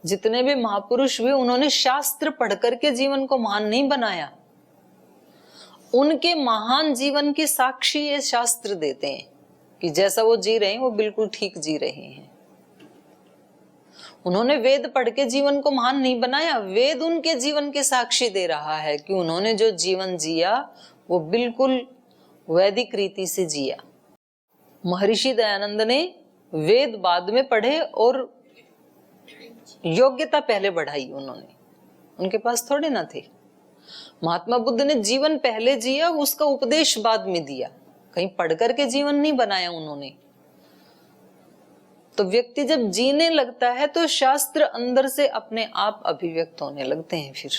जितने भी महापुरुष हुए उन्होंने शास्त्र पढ़ करके जीवन को महान नहीं बनाया, उनके महान जीवन की साक्षी ये शास्त्र देते हैं कि जैसा वो जी रहे हैं वो बिल्कुल ठीक जी रहे हैं। उन्होंने वेद पढ़ के जीवन को महान नहीं बनाया, वेद उनके जीवन के साक्षी दे रहा है कि उन्होंने जो जीवन जिया वो बिल्कुल वैदिक रीति से जिया। महर्षि दयानंद ने वेद बाद में पढ़े और योग्यता पहले बढ़ाई उन्होंने, उनके पास थोड़े ना थे। महात्मा बुद्ध ने जीवन पहले जिया, उसका उपदेश बाद में दिया, कहीं पढ़ करके जीवन नहीं बनाया उन्होंने। तो व्यक्ति जब जीने लगता है तो शास्त्र अंदर से अपने आप अभिव्यक्त होने लगते हैं फिर।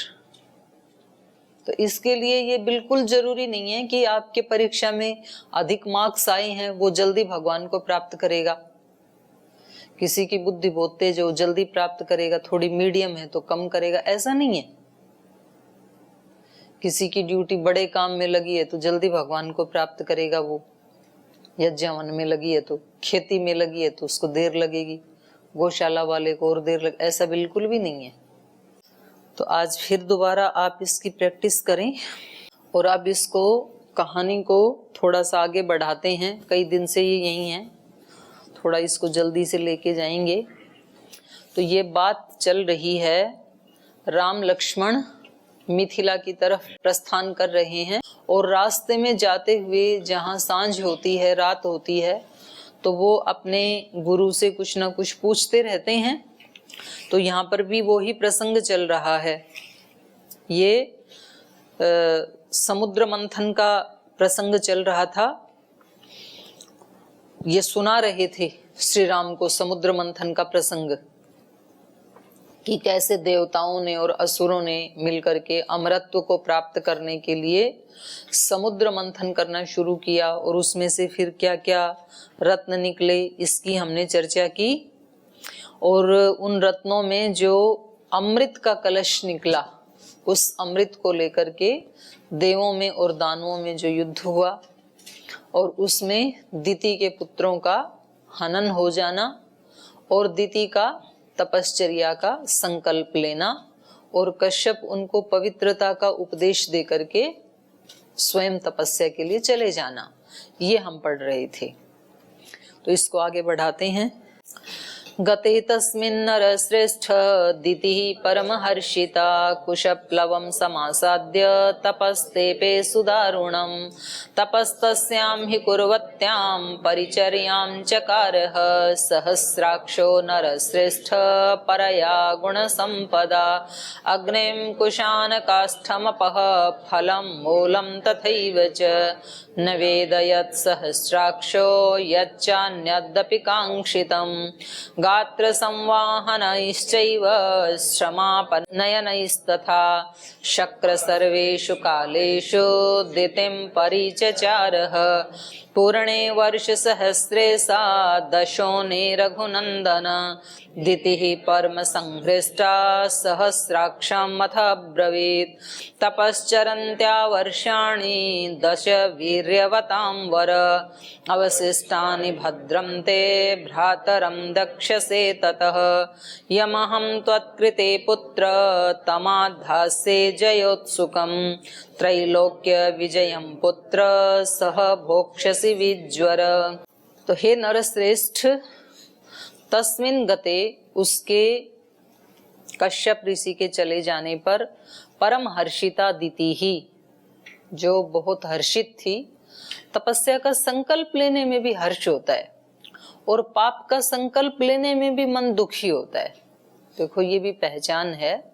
तो इसके लिए ये बिल्कुल जरूरी नहीं है कि आपके परीक्षा में अधिक मार्क्स आए हैं वो जल्दी भगवान को प्राप्त करेगा। किसी की बुद्धि बहुत तेज है वो जल्दी प्राप्त करेगा, थोड़ी मीडियम है तो कम करेगा, ऐसा नहीं है। किसी की ड्यूटी बड़े काम में लगी है तो जल्दी भगवान को प्राप्त करेगा, वो यज्ञवन में लगी है तो, खेती में लगी है तो उसको देर लगेगी, गौशाला वाले को और देर लगे, ऐसा बिल्कुल भी नहीं है। तो आज फिर दोबारा आप इसकी प्रैक्टिस करें और अब इसको कहानी को थोड़ा सा आगे बढ़ाते हैं। कई दिन से ये यही है, थोड़ा इसको जल्दी से लेके जाएंगे। तो ये बात चल रही है, राम लक्ष्मण मिथिला की तरफ प्रस्थान कर रहे हैं और रास्ते में जाते हुए जहाँ सांझ होती है, रात होती है, तो वो अपने गुरु से कुछ ना कुछ पूछते रहते हैं। तो यहाँ पर भी वो ही प्रसंग चल रहा है। ये समुद्र मंथन का प्रसंग चल रहा था। ये सुना रहे थे श्री राम को समुद्र मंथन का प्रसंग कि कैसे देवताओं ने और असुरों ने मिलकर के अमरत्व को प्राप्त करने के लिए समुद्र मंथन करना शुरू किया और उसमें से फिर क्या क्या रत्न निकले, इसकी हमने चर्चा की। और उन रत्नों में जो अमृत का कलश निकला, उस अमृत को लेकर के देवों में और दानवों में जो युद्ध हुआ और उसमें दिति के पुत्रों का हनन हो जाना और दिति का तपश्चर्या का संकल्प लेना और कश्यप उनको पवित्रता का उपदेश दे करके स्वयं तपस्या के लिए चले जाना, ये हम पढ़ रहे थे। तो इसको आगे बढ़ाते हैं। गते तस्मिन् नरश्रेष्ठ दितिः परमहर्षिता कुशप्लवं समासाद्य तपस्तेपे सुदारुणं तपस्तस्यां हि कुर्वत्यां परिचर्यां चकारः सहस्राक्षो नरश्रेष्ठ परया गुणसम्पदा अग्निं कुशान काष्ठमपः फलं मूलं तथैव च न वेदयत् सहस्राक्षो यच्चान्यदपि काङ्क्षितं गात्र संवाहनैश्चैव श्रमापनयनैस्तथा शक्र सर्वेषु कालेषु दितिं परिचचारः पूर्णे वर्षसहस्रे सा दशोने रघुनन्दन दितिः परम संहृष्टा सहस्राक्षम् अथ ब्रवीत् तपश्चरन्त्या वर्षाणि दश वीर्यवतां वर अवशिष्टानि भद्रं ते भ्रातरं दक्षसे ततः यमहं त्वत्कृते पुत्र तमाधास्ये जयोत्सुकं त्रैलोक्य विजयं पुत्र सह भोक्ष्यसि विज्वर। तो हे नरश्रेष्ठ, तस्मिन् गते, उसके कश्यप ऋषि के चले जाने पर परम हर्षिता दिति ही, जो बहुत हर्षित थी। तपस्या का संकल्प लेने में भी हर्ष होता है और पाप का संकल्प लेने में भी मन दुखी होता है। देखो ये भी पहचान है,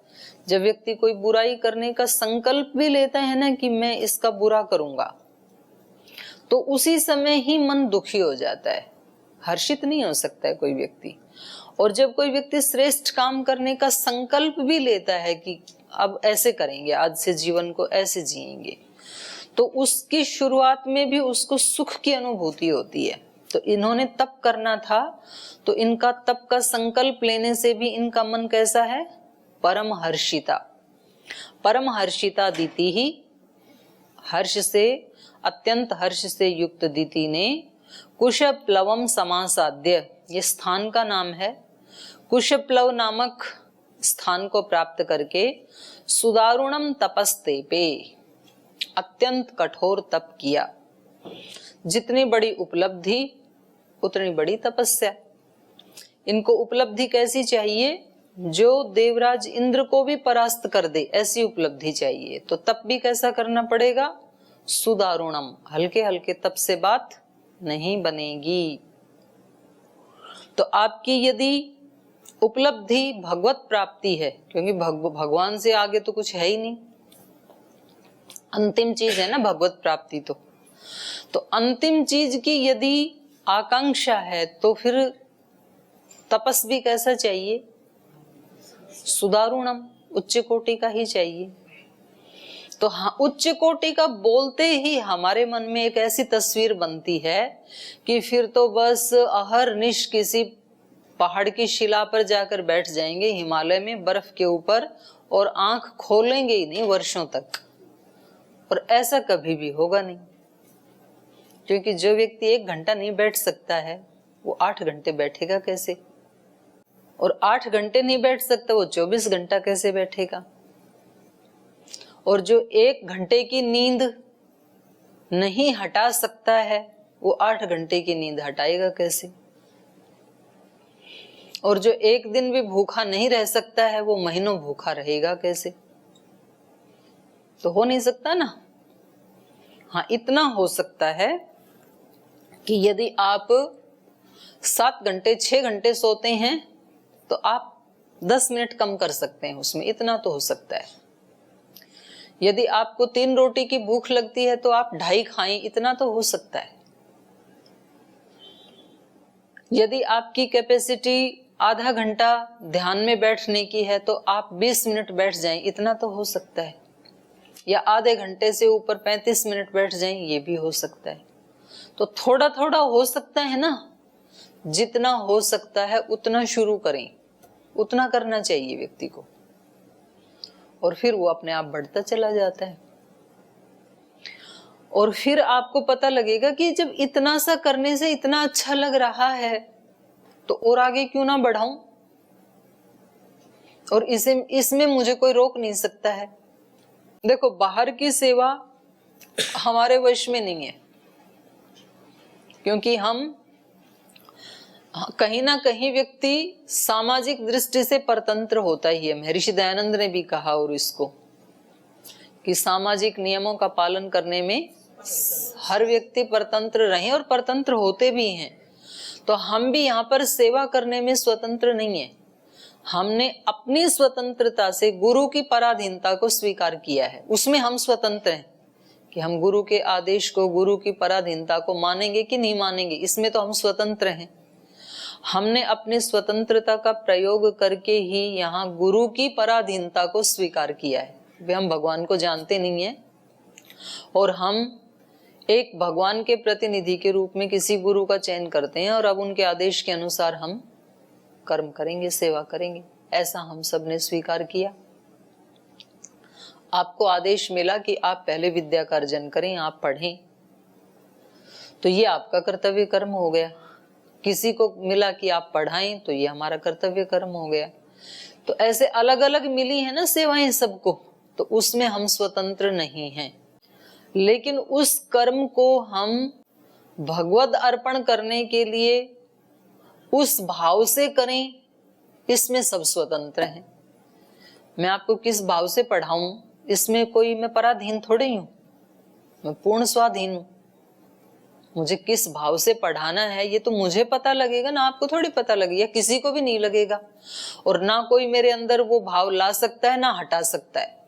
जब व्यक्ति कोई बुराई करने का संकल्प भी लेता है ना कि मैं इसका बुरा करूंगा, तो उसी समय ही मन दुखी हो जाता है, हर्षित नहीं हो सकता है कोई व्यक्ति। और जब कोई व्यक्ति श्रेष्ठ काम करने का संकल्प भी लेता है कि अब ऐसे करेंगे, आज से जीवन को ऐसे जिएंगे, तो उसकी शुरुआत में भी उसको सुख की अनुभूति होती है। तो इन्होंने तप करना था, तो इनका तप का संकल्प लेने से भी इनका मन कैसा है? परम हर्षिता। परम हर्षिता दिति ही, हर्ष से, अत्यंत हर्ष से युक्त दिति ने कुशप्लवम समासाद्य, ये स्थान का नाम है। कुशप्लव नामक स्थान को प्राप्त करके सुदारुणम तपस्ते पे, अत्यंत कठोर तप किया। जितनी बड़ी उपलब्धि उतनी बड़ी तपस्या। इनको उपलब्धि कैसी चाहिए? जो देवराज इंद्र को भी परास्त कर दे, ऐसी उपलब्धि चाहिए। तो तप भी कैसा करना पड़ेगा? सुदारुणम, हल्के हल्के तप से बात नहीं बनेगी। तो आपकी यदि उपलब्धि भगवत प्राप्ति है, क्योंकि भगवान से आगे तो कुछ है ही नहीं, अंतिम चीज है ना भगवत प्राप्ति। तो अंतिम चीज की यदि आकांक्षा है तो फिर तपस भी कैसा चाहिए? सुदारुणम, उच्च कोटि का ही चाहिए। तो हाँ, उच्च कोटि का बोलते ही हमारे मन में एक ऐसी तस्वीर बनती है कि फिर तो बस अहरनिश किसी पहाड़ की शिला पर जाकर बैठ जाएंगे, हिमालय में बर्फ के ऊपर, और आंख खोलेंगे ही नहीं वर्षों तक। और ऐसा कभी भी होगा नहीं, क्योंकि जो व्यक्ति 1 घंटा नहीं बैठ सकता है वो 8 घंटे बैठेगा कैसे? और 8 घंटे नहीं बैठ सकता वो 24 घंटा कैसे बैठेगा? और जो 1 घंटे की नींद नहीं हटा सकता है वो 8 घंटे की नींद हटाएगा कैसे? और जो 1 दिन भी भूखा नहीं रह सकता है वो महीनों भूखा रहेगा कैसे? तो हो नहीं सकता ना। हाँ, इतना हो सकता है कि यदि आप 7 घंटे 6 घंटे सोते हैं तो आप 10 मिनट कम कर सकते हैं उसमें, इतना तो हो सकता है। यदि आपको 3 रोटी की भूख लगती है तो आप 2.5 खाएं, इतना तो हो सकता है। यदि आपकी कैपेसिटी आधा घंटा ध्यान में बैठने की है तो आप 20 मिनट बैठ जाएं, इतना तो हो सकता है। या आधे घंटे से ऊपर 35 मिनट बैठ जाएं, ये भी हो सकता है। तो थोड़ा थोड़ा हो सकता है ना, जितना हो सकता है उतना शुरू करें, उतना करना चाहिए व्यक्ति को, और फिर वो अपने आप बढ़ता चला जाता है। और फिर आपको पता लगेगा कि जब इतना सा करने से इतना अच्छा लग रहा है तो और आगे क्यों ना बढ़ाऊं, और इसमें मुझे कोई रोक नहीं सकता है। देखो, बाहर की सेवा हमारे वश में नहीं है, क्योंकि हम कहीं ना कहीं व्यक्ति सामाजिक दृष्टि से परतंत्र होता ही है। महर्षि दयानंद ने भी कहा और इसको कि सामाजिक नियमों का पालन करने में हर व्यक्ति परतंत्र रहे, और परतंत्र होते भी हैं। तो हम भी यहाँ पर सेवा करने में स्वतंत्र नहीं है। हमने अपनी स्वतंत्रता से गुरु की पराधीनता को स्वीकार किया है, उसमें हम स्वतंत्र हैं कि हम गुरु के आदेश को, गुरु की पराधीनता को मानेंगे कि नहीं मानेंगे, इसमें तो हम स्वतंत्र हैं। हमने अपनी स्वतंत्रता का प्रयोग करके ही यहाँ गुरु की पराधीनता को स्वीकार किया है। वे हम भगवान को जानते नहीं है और हम एक भगवान के प्रतिनिधि के रूप में किसी गुरु का चयन करते हैं, और अब उनके आदेश के अनुसार हम कर्म करेंगे, सेवा करेंगे, ऐसा हम सब ने स्वीकार किया। आपको आदेश मिला कि आप पहले विद्या का अर्जन करें, आप पढ़ें, तो ये आपका कर्तव्य कर्म हो गया। किसी को मिला कि आप पढ़ाएं, तो ये हमारा कर्तव्य कर्म हो गया। तो ऐसे अलग अलग मिली है ना सेवाएं सबको, तो उसमें हम स्वतंत्र नहीं हैं। लेकिन उस कर्म को हम भगवद अर्पण करने के लिए उस भाव से करें, इसमें सब स्वतंत्र हैं। मैं आपको किस भाव से पढ़ाऊं, इसमें कोई मैं पराधीन थोड़े ही हूं, मैं पूर्ण स्वाधीन हूं। मुझे किस भाव से पढ़ाना है ये तो मुझे पता लगेगा ना, आपको थोड़ी पता लगेगा, किसी को भी नहीं लगेगा, और ना कोई मेरे अंदर वो भाव ला सकता है ना हटा सकता है।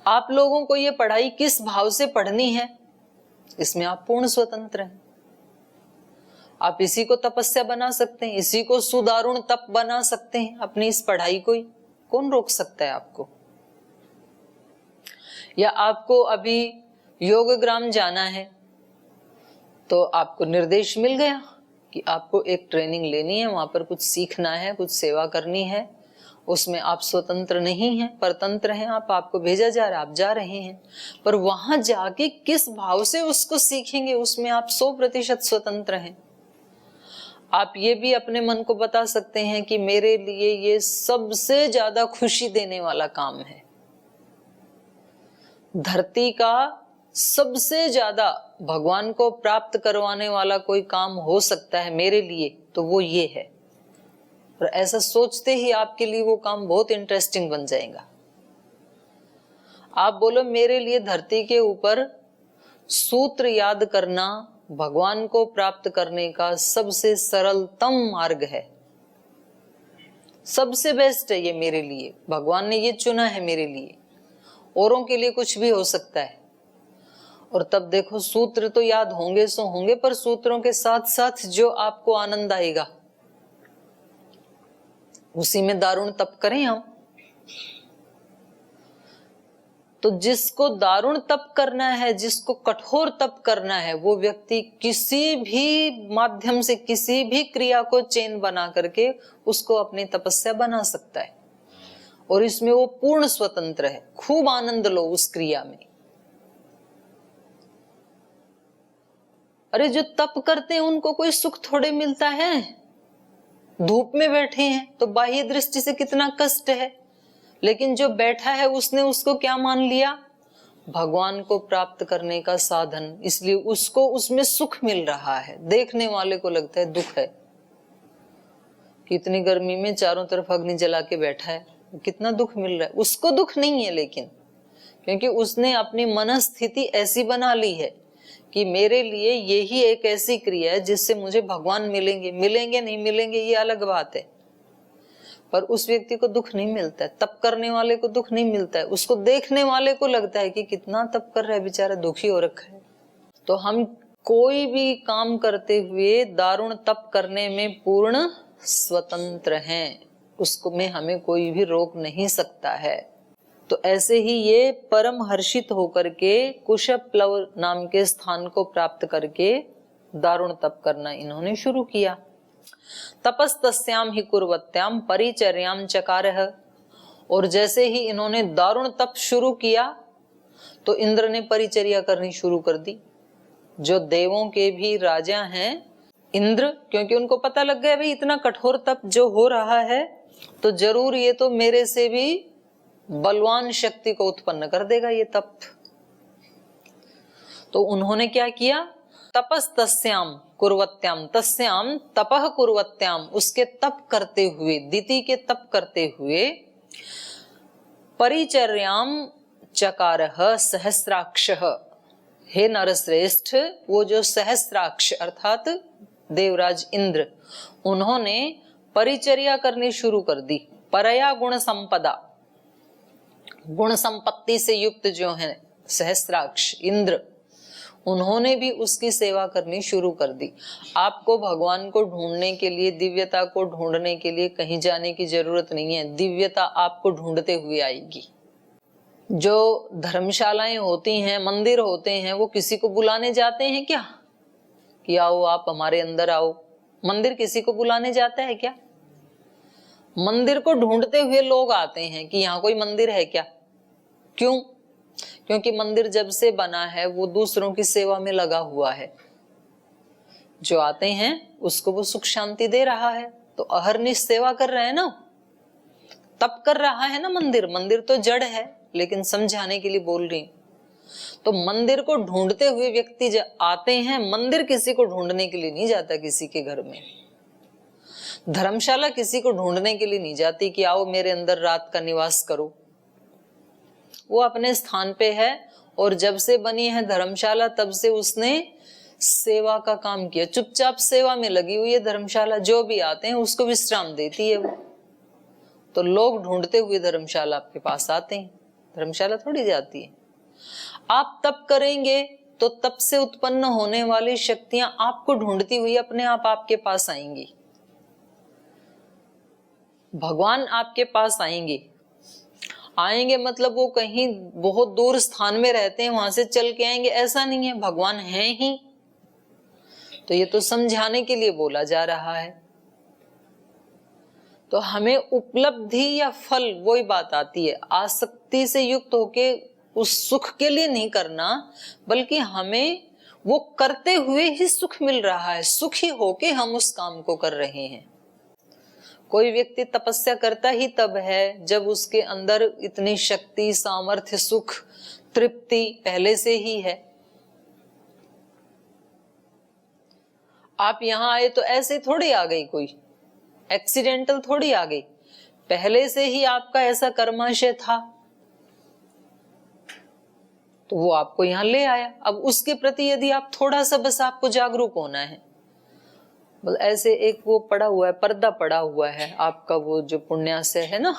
आप लोगों को ये पढ़ाई किस भाव से पढ़नी है, इसमें आप पूर्ण स्वतंत्र हैं। आप इसी को तपस्या बना सकते हैं, इसी को सुदारुण तप बना सकते हैं, अपनी इस पढ़ाई को ही कौन रोक सकता है आपको। या आपको अभी योगग्राम जाना है तो आपको निर्देश मिल गया कि आपको एक ट्रेनिंग लेनी है, वहां पर कुछ सीखना है, कुछ सेवा करनी है, उसमें आप स्वतंत्र नहीं हैं, परतंत्र हैं आप, आपको भेजा जा रहा है, आप जा रहे हैं, पर वहां जाके किस भाव से उसको सीखेंगे उसमें आप 100% स्वतंत्र हैं। आप ये भी अपने मन को बता सकते हैं कि मेरे लिए ये सबसे ज्यादा खुशी देने वाला काम है। धरती का सबसे ज्यादा भगवान को प्राप्त करवाने वाला कोई काम हो सकता है मेरे लिए तो वो ये है। और ऐसा सोचते ही आपके लिए वो काम बहुत इंटरेस्टिंग बन जाएगा। आप बोलो मेरे लिए धरती के ऊपर सूत्र याद करना भगवान को प्राप्त करने का सबसे सरलतम मार्ग है, सबसे बेस्ट है ये मेरे लिए। भगवान ने ये चुना है मेरे लिए, औरों के लिए कुछ भी हो सकता है। और तब देखो सूत्र तो याद होंगे सो होंगे, पर सूत्रों के साथ साथ जो आपको आनंद आएगा उसी में दारुण तप करें हम। तो जिसको दारुण तप करना है, जिसको कठोर तप करना है, वो व्यक्ति किसी भी माध्यम से किसी भी क्रिया को चेन बना करके उसको अपनी तपस्या बना सकता है और इसमें वो पूर्ण स्वतंत्र है। खूब आनंद लो उस क्रिया में। अरे जो तप करते हैं उनको कोई सुख थोड़े मिलता है। धूप में बैठे हैं तो बाह्य दृष्टि से कितना कष्ट है, लेकिन जो बैठा है उसने उसको क्या मान लिया? भगवान को प्राप्त करने का साधन, इसलिए उसको उसमें सुख मिल रहा है। देखने वाले को लगता है दुख है कि इतनी गर्मी में चारों तरफ अग्नि जला के बैठा है, कितना दुख मिल रहा है। उसको दुख नहीं है, लेकिन क्योंकि उसने अपनी मनस्थिति ऐसी बना ली है कि मेरे लिए यही एक ऐसी क्रिया है जिससे मुझे भगवान मिलेंगे। मिलेंगे नहीं मिलेंगे ये अलग बात है, पर उस व्यक्ति को दुख नहीं मिलता है। तप करने वाले को दुख नहीं मिलता है, उसको देखने वाले को लगता है कि कितना तप कर रहा है, बेचारा दुखी हो रखा है। तो हम कोई भी काम करते हुए दारुण तप करने में पूर्ण स्वतंत्र हैं, उसको में हमें कोई भी रोक नहीं सकता है। तो ऐसे ही ये परम हर्षित होकर के कुशप्लव नाम के स्थान को प्राप्त करके दारुण तप करना इन्होंने शुरू किया। तपस्तस्याम ही कुर्वत्याम परिचर्याम चकारह। और जैसे ही इन्होंने दारुण तप शुरू किया तो इंद्र ने परिचर्या करनी शुरू कर दी। जो देवों के भी राजा हैं इंद्र, क्योंकि उनको पता लग गया भाई इतना कठोर तप जो हो रहा है तो जरूर ये तो मेरे से भी बलवान शक्ति को उत्पन्न कर देगा ये तप। तो उन्होंने क्या किया? तपस्तस्याम कुर्वत्याम, तस्याम तपह कुर्वत्याम, उसके तप करते हुए, दिति के तप करते हुए, परिचर्याम चकारह सहस्राक्षः। हे नरश्रेष्ठ, वो जो सहस्राक्ष अर्थात देवराज इंद्र, उन्होंने परिचर्या करनी शुरू कर दी। परया गुण संपदा, गुण संपत्ति से युक्त जो है सहस्राक्ष इंद्र, उन्होंने भी उसकी सेवा करनी शुरू कर दी। आपको भगवान को ढूंढने के लिए, दिव्यता को ढूंढने के लिए कहीं जाने की जरूरत नहीं है। दिव्यता आपको ढूंढते हुए आएगी। जो धर्मशालाएं होती हैं, मंदिर होते हैं, वो किसी को बुलाने जाते हैं क्या कि आओ आप हमारे अंदर आओ? मंदिर किसी को बुलाने जाता है क्या? मंदिर को ढूंढते हुए लोग आते हैं कि यहाँ कोई मंदिर है क्या। क्यों? क्योंकि मंदिर जब से बना है वो दूसरों की सेवा में लगा हुआ है। जो आते हैं उसको वो सुख शांति दे रहा है, तो अहरनिश सेवा कर रहे हैं ना, तप कर रहा है ना। मंदिर तो जड़ है, लेकिन समझाने के लिए बोल रही। तो मंदिर को ढूंढते हुए व्यक्ति आते हैं। मंदिर किसी को ढूंढने के लिए नहीं जाता किसी के घर में। धर्मशाला किसी को ढूंढने के लिए नहीं जाती कि आओ मेरे अंदर रात का निवास करो। वो अपने स्थान पे है, और जब से बनी है धर्मशाला तब से उसने सेवा का काम किया। चुपचाप सेवा में लगी हुई है धर्मशाला। जो भी आते हैं उसको विश्राम देती है वो। तो लोग ढूंढते हुए धर्मशाला आपके पास आते हैं, धर्मशाला थोड़ी जाती है। आप तप करेंगे तो तप से उत्पन्न होने वाली शक्तियां आपको ढूंढती हुई अपने आप आपके पास आएंगी। भगवान आपके पास आएंगे मतलब वो कहीं बहुत दूर स्थान में रहते हैं वहां से चल के आएंगे, ऐसा नहीं है। भगवान है ही। तो ये तो समझाने के लिए बोला जा रहा है। तो हमें उपलब्धि या फल वही बात आती है, आसक्ति से युक्त होके उस सुख के लिए नहीं करना, बल्कि हमें वो करते हुए ही सुख मिल रहा है, सुखी होके हम उस काम को कर रहे हैं। कोई व्यक्ति तपस्या करता ही तब है जब उसके अंदर इतनी शक्ति, सामर्थ्य, सुख, तृप्ति पहले से ही है। आप यहां आए तो ऐसे थोड़ी आ गई, कोई एक्सीडेंटल थोड़ी आ गई, पहले से ही आपका ऐसा कर्माशय था तो वो आपको यहां ले आया। अब उसके प्रति यदि आप थोड़ा सा बस आपको जागरूक होना है, बस ऐसे एक वो पड़ा हुआ है, पर्दा पड़ा हुआ है आपका, वो जो पुण्याशय है ना,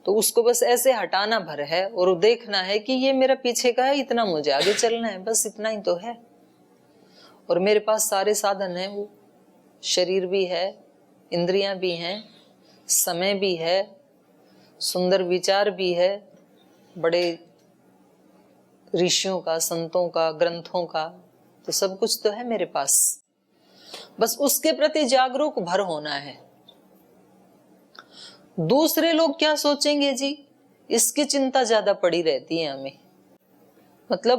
तो उसको बस ऐसे हटाना भर है और देखना है कि ये मेरा पीछे का है, इतना मुझे आगे चलना है, बस इतना ही तो है। और मेरे पास सारे साधन हैं, वो शरीर भी है, इंद्रियां भी हैं, समय भी है, सुंदर विचार भी है, बड़े ऋषियों का, संतों का, ग्रंथों का, तो सब कुछ तो है मेरे पास। बस उसके प्रति जागरूक भर होना है। दूसरे लोग क्या सोचेंगे जी, इसकी चिंता ज्यादा पड़ी रहती है हमें। मतलब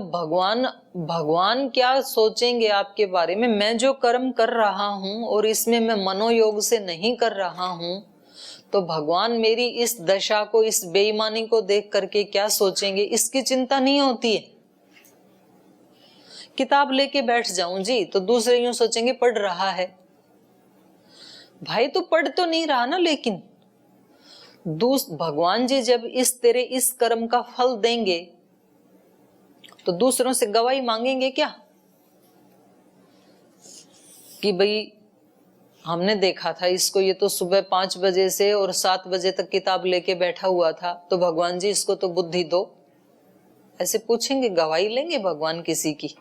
भगवान क्या सोचेंगे आपके बारे में। मैं जो कर्म कर रहा हूं और इसमें मैं मनोयोग से नहीं कर रहा हूं, तो भगवान मेरी इस दशा को, इस बेईमानी को देख करके क्या सोचेंगे, इसकी चिंता नहीं होती है। किताब लेके बैठ जाऊं जी तो दूसरे यूं सोचेंगे पढ़ रहा है। भाई तू पढ़ तो नहीं रहा ना, लेकिन भगवान जी जब तेरे इस कर्म का फल देंगे तो दूसरों से गवाही मांगेंगे क्या कि भाई हमने देखा था इसको, ये तो सुबह 5 बजे से और 7 बजे तक किताब लेके बैठा हुआ था, तो भगवान जी इसको तो बुद्धि दो। ऐसे पूछेंगे, गवाही लेंगे भगवान किसी की?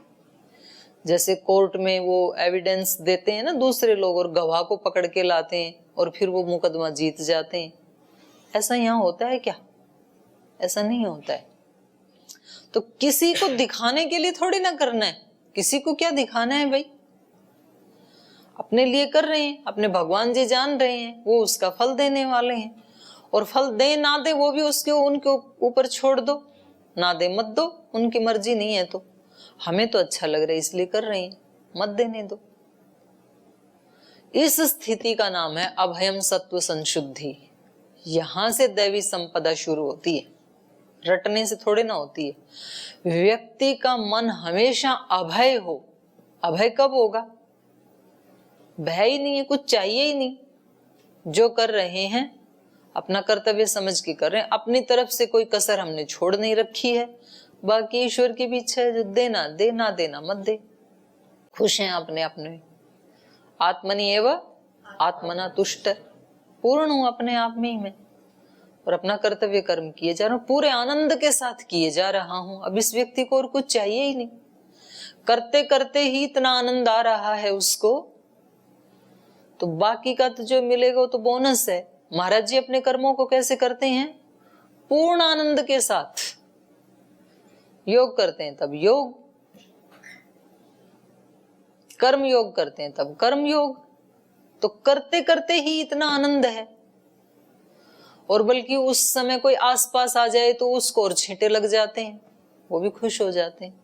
जैसे कोर्ट में वो एविडेंस देते हैं ना दूसरे लोग, और गवाह को पकड़ के लाते हैं और फिर वो मुकदमा जीत जाते हैं, ऐसा यहाँ होता है क्या? ऐसा नहीं होता है। तो किसी को दिखाने के लिए थोड़ी ना करना है, किसी को क्या दिखाना है भाई, अपने लिए कर रहे हैं, अपने भगवान जी जान रहे हैं, वो उसका फल देने वाले हैं। और फल दे ना दे वो भी उनके ऊपर छोड़ दो, ना दे मत दो, उनकी मर्जी नहीं है। तो हमें तो अच्छा लग रहा है इसलिए कर रहे हैं, मत देने दो। इस स्थिति का नाम है अभयम सत्व संशुद्धि। यहां से दैवी संपदा शुरू होती है, रटने से थोड़े ना होती है। व्यक्ति का मन हमेशा अभय हो। अभय कब होगा? भय ही नहीं है, कुछ चाहिए ही नहीं, जो कर रहे हैं अपना कर्तव्य समझ के कर रहे हैं, अपनी तरफ से कोई कसर हमने छोड़ नहीं रखी है। बाकी ईश्वर की भी इच्छा है, जो देना दे, ना देना मत दे, खुश हैं अपने अपने। आत्मनि एव आत्मना तुष्ट, पूर्ण हूं अपने आप में ही मैं, और अपना कर्तव्य कर्म किए जा रहा हूं, पूरे आनंद के साथ किए जा रहा हूं। अब इस व्यक्ति को और कुछ चाहिए ही नहीं, करते करते ही इतना आनंद आ रहा है उसको, तो बाकी का तो जो मिलेगा वो तो बोनस है। महाराज जी अपने कर्मों को कैसे करते हैं? पूर्ण आनंद के साथ। योग करते हैं तब योग, कर्म योग करते हैं तब कर्म योग, तो करते करते ही इतना आनंद है। और बल्कि उस समय कोई आसपास आ जाए तो उसको और छींटे लग जाते हैं, वो भी खुश हो जाते हैं।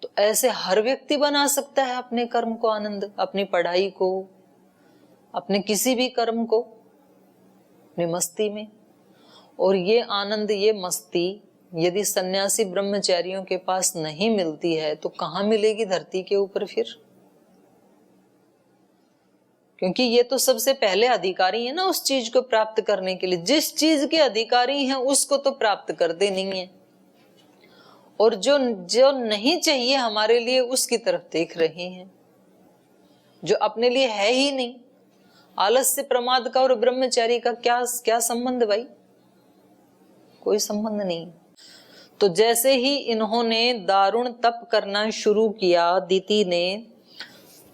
तो ऐसे हर व्यक्ति बना सकता है अपने कर्म को आनंद, अपनी पढ़ाई को, अपने किसी भी कर्म को, अपनी मस्ती में। और ये आनंद, ये मस्ती यदि सन्यासी ब्रह्मचारियों के पास नहीं मिलती है तो कहां मिलेगी धरती के ऊपर फिर? क्योंकि ये तो सबसे पहले अधिकारी है ना उस चीज को प्राप्त करने के लिए। जिस चीज के अधिकारी हैं उसको तो प्राप्त करते नहीं है, और जो जो नहीं चाहिए हमारे लिए उसकी तरफ देख रहे हैं, जो अपने लिए है ही नहीं। आलस्य प्रमाद का और ब्रह्मचारी का क्या क्या संबंध भाई? कोई संबंध नहीं। तो जैसे ही इन्होंने दारुण तप करना शुरू किया, दिति ने,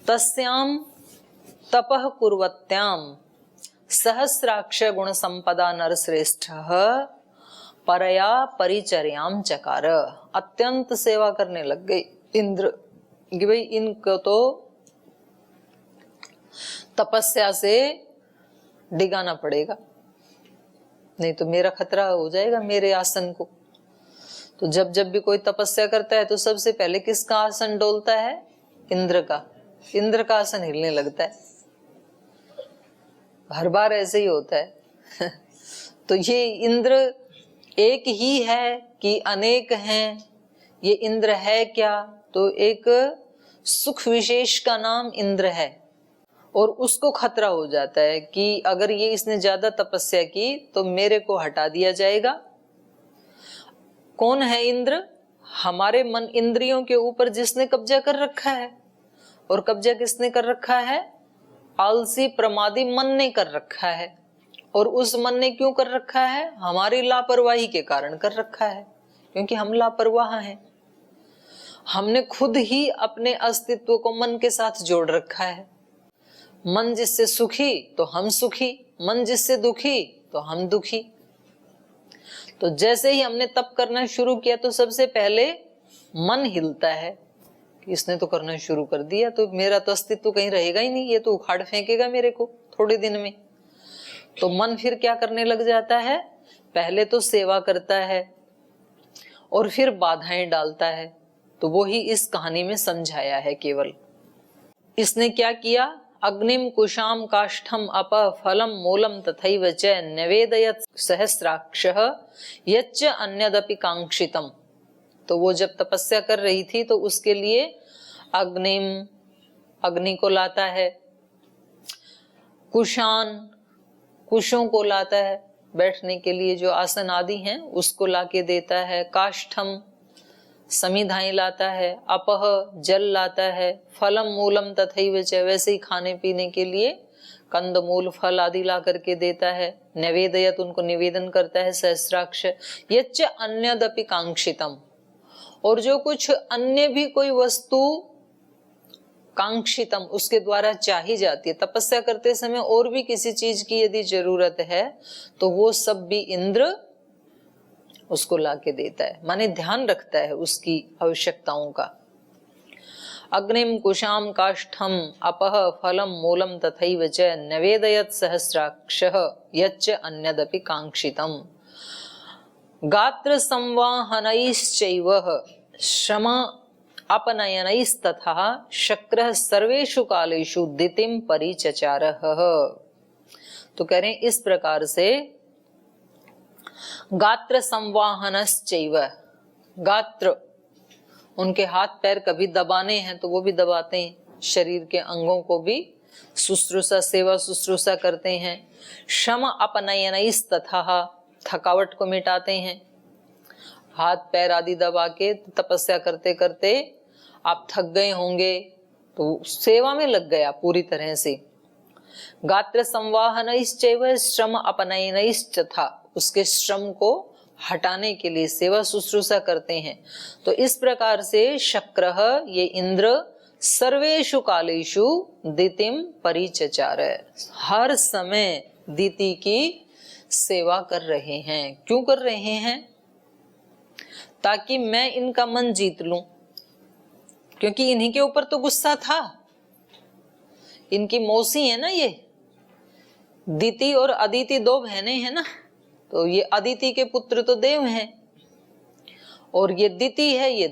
तस्याम तपः कुर्वत्याम सहस्राक्ष गुण संपदा नरश्रेष्ठ परया परिचर्याम चकार। अत्यंत सेवा करने लग गई इंद्र कि भाई इनको तो तपस्या से डिगाना पड़ेगा, नहीं तो मेरा खतरा हो जाएगा मेरे आसन को। तो जब जब भी कोई तपस्या करता है तो सबसे पहले किसका आसन डोलता है? इंद्र का। इंद्र का आसन हिलने लगता है। हर बार ऐसे ही होता है। तो ये इंद्र एक ही है कि अनेक हैं? ये इंद्र है क्या? तो एक सुख विशेष का नाम इंद्र है, और उसको खतरा हो जाता है कि अगर ये इसने ज्यादा तपस्या की तो मेरे को हटा दिया जाएगा। कौन है इंद्र? हमारे मन इंद्रियों के ऊपर जिसने कब्जा कर रखा है। और कब्जा किसने कर रखा है? आलसी प्रमादी मन ने कर रखा है। और उस मन ने क्यों कर रखा है? हमारी लापरवाही के कारण कर रखा है, क्योंकि हम लापरवाह हैं। हमने खुद ही अपने अस्तित्व को मन के साथ जोड़ रखा है। मन जिससे सुखी तो हम सुखी, मन जिससे दुखी तो हम दुखी। तो जैसे ही हमने तप करना शुरू किया तो सबसे पहले मन हिलता है, इसने तो करना शुरू कर दिया तो मेरा तो अस्तित्व कहीं रहेगा ही नहीं, ये तो उखाड़ फेंकेगा मेरे को थोड़े दिन में। तो मन फिर क्या करने लग जाता है? पहले तो सेवा करता है और फिर बाधाएं डालता है। तो वो ही इस कहानी में समझाया है केवल। इसने क्या किया? अग्निम कुशाम काष्ठम अप फलम मूलम तथैव च निवेदयत् सहस्राक्षः यच्च अन्यदपि कांक्षितम। तो वो जब तपस्या कर रही थी तो उसके लिए अग्नि को लाता है, कुशान कुशों को लाता है, बैठने के लिए जो आसन आदि हैं उसको लाके देता है, काष्ठम समिधाएं लाता है, अपह जल लाता है, फलम मूलम तथैव च वैसे ही खाने पीने के लिए कंद मूल फल आदि ला करके देता है, निवेदयत उनको निवेदन करता है, सहस्राक्ष यच्च अन्यदपि कांक्षितम। और जो कुछ अन्य भी कोई वस्तु कांक्षितम उसके द्वारा चाही जाती है, तपस्या करते समय और भी किसी चीज की यदि जरूरत है तो वो सब भी इंद्र उसको लाके देता है, माने ध्यान रखता है उसकी आवश्यकताओं का। अग्निम कुशाम काष्ठम अपह फलम मूलम तथैव च निवेदयत् सहस्राक्षः यच्च अन्यदपि कांक्षितम। गात्र संवाहनैश्चैव श्रम अपनयनैस्तथा शक्रः सर्वेषु कालेषु दितिं परिचचारः। तो कह रहे हैं इस प्रकार से गात्र संवाहनश्चैव, गात्र उनके हाथ पैर कभी दबाने हैं तो वो भी दबाते हैं, शरीर के अंगों को भी शुश्रूषा सेवा शुश्रूषा करते हैं। श्रम अपनयनैस्तथा थकावट को मिटाते हैं, हाथ पैर आदि दबा के तपस्या करते करते आप थक गए होंगे तो सेवा में लग गया पूरी तरह से। गात्र संवाहनैश्चैव श्रम अपनयनैस्तथा उसके श्रम को हटाने के लिए सेवा शुश्रूषा करते हैं। तो इस प्रकार से शक्रः ये इंद्र सर्वेषु कालेषु दितिम परिचचार, हर समय दिति की सेवा कर रहे हैं। क्यों कर रहे हैं? ताकि मैं इनका मन जीत लूं, क्योंकि इन्हीं के ऊपर तो गुस्सा था। इनकी मौसी है ना ये दिति, और अदिति दो बहनें हैं ना, तो ये अदिति के पुत्र तो देव हैं और ये दिति है ये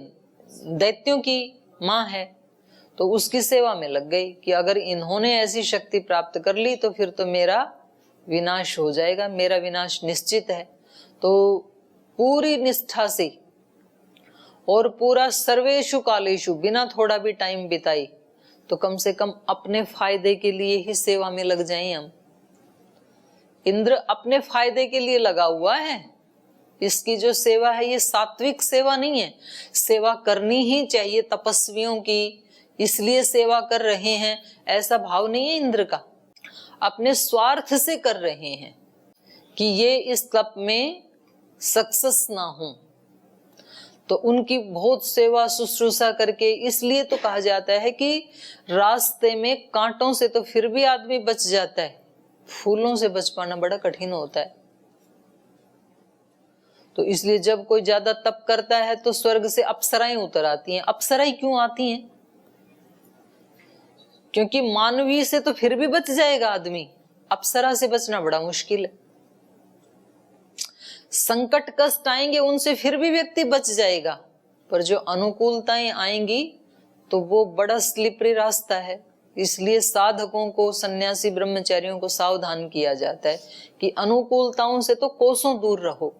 दैत्यों की माँ है। तो उसकी सेवा में लग गई कि अगर इन्होंने ऐसी शक्ति प्राप्त कर ली तो फिर तो मेरा विनाश हो जाएगा, मेरा विनाश निश्चित है। तो पूरी निष्ठा से और पूरा सर्वेषु कालेषु बिना थोड़ा भी टाइम बिताई तो कम से कम अपने फायदे के लिए ही सेवा में लग जाएं हम। इंद्र अपने फायदे के लिए लगा हुआ है। इसकी जो सेवा है ये सात्विक सेवा नहीं है, सेवा करनी ही चाहिए तपस्वियों की, इसलिए सेवा कर रहे हैं, ऐसा भाव नहीं है इंद्र का। अपने स्वार्थ से कर रहे हैं कि ये इस तप में सक्सेस ना हो, तो उनकी बहुत सेवा शुश्रूषा करके। इसलिए तो कहा जाता है कि रास्ते में कांटों से तो फिर भी आदमी बच जाता है, फूलों से बच पाना बड़ा कठिन होता है। तो इसलिए जब कोई ज्यादा तप करता है तो स्वर्ग से अप्सराएं उतर आती हैं। अप्सराएं क्यों आती हैं? क्योंकि मानवीय से तो फिर भी बच जाएगा आदमी, अप्सरा से बचना बड़ा मुश्किल है। संकट कष्ट आएंगे उनसे फिर भी व्यक्ति बच जाएगा, पर जो अनुकूलताएं आएंगी तो वो बड़ा स्लिपरी रास्ता है। इसलिए साधकों को, सन्यासी ब्रह्मचारियों को सावधान किया जाता है कि अनुकूलताओं से तो कोसों दूर रहो।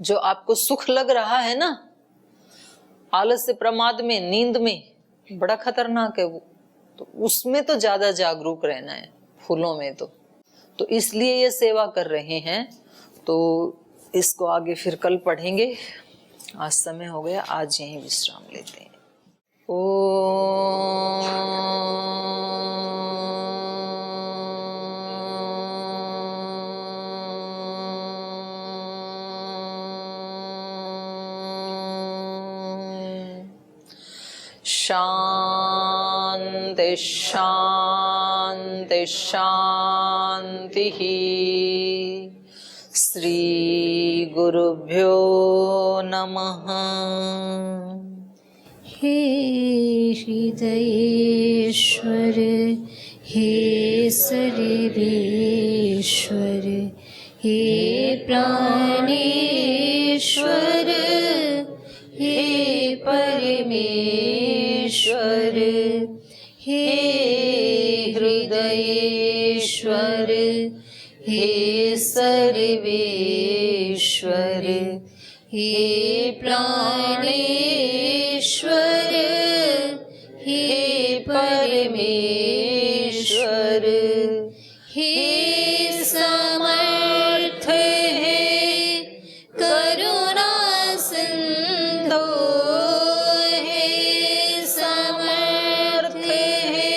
जो आपको सुख लग रहा है ना, आलस्य, प्रमाद में, नींद में, बड़ा खतरनाक है वो, तो उसमें तो ज्यादा जागरूक रहना है। फूलों में तो इसलिए ये सेवा कर रहे हैं। तो इसको आगे फिर कल पढ़ेंगे। आज समय हो गया, आज यहीं विश्राम लेते हैं। शांति शांति शांति। श्री गुरुभ्यो नमः। हे हृदयेश्वर, हे सर्वेश्वर, हे प्राणेश्वर, हे परमेश्वर, हे हृदयेश्वर, हे सर्वेश्वर, हे प्राणेश्वर, हे परमेश्वर, हे समर्थ, हे करुणा सिंधु, हे समर्थ, हे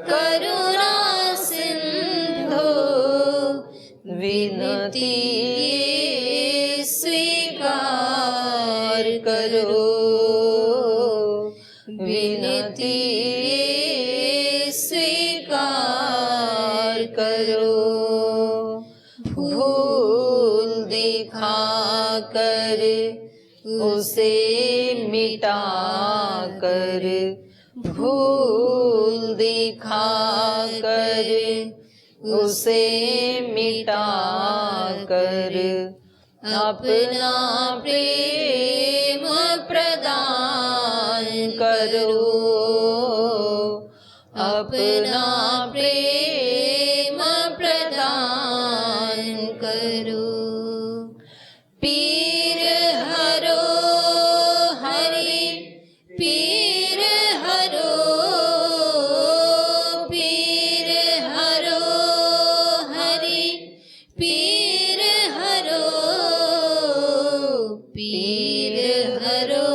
करुणा सिंधु, विनती स्वीकार करो, विनती स्वीकार करो। भूल दिखा कर उसे मिटा कर, भूल दिखा कर उसे मिटा कर, अपना प्रेम प्रदान करो, अपना प्रेम प्रदान करो। पीर हरो हरि, पीर हरो, पीर हरो हरि, पीर हरो, पीर हरो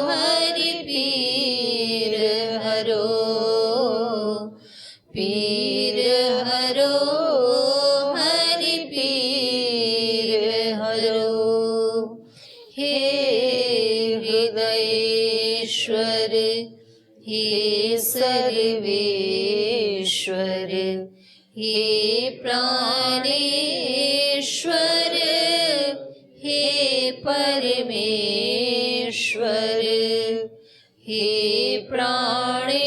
हरि, पीर हरो, पीर हरो हरि, पीर हरो। हे हृदयेश्वर, हे सर्वेश्वर, हे प्राणेश्वर, हे परमेश्वर, हे प्राणे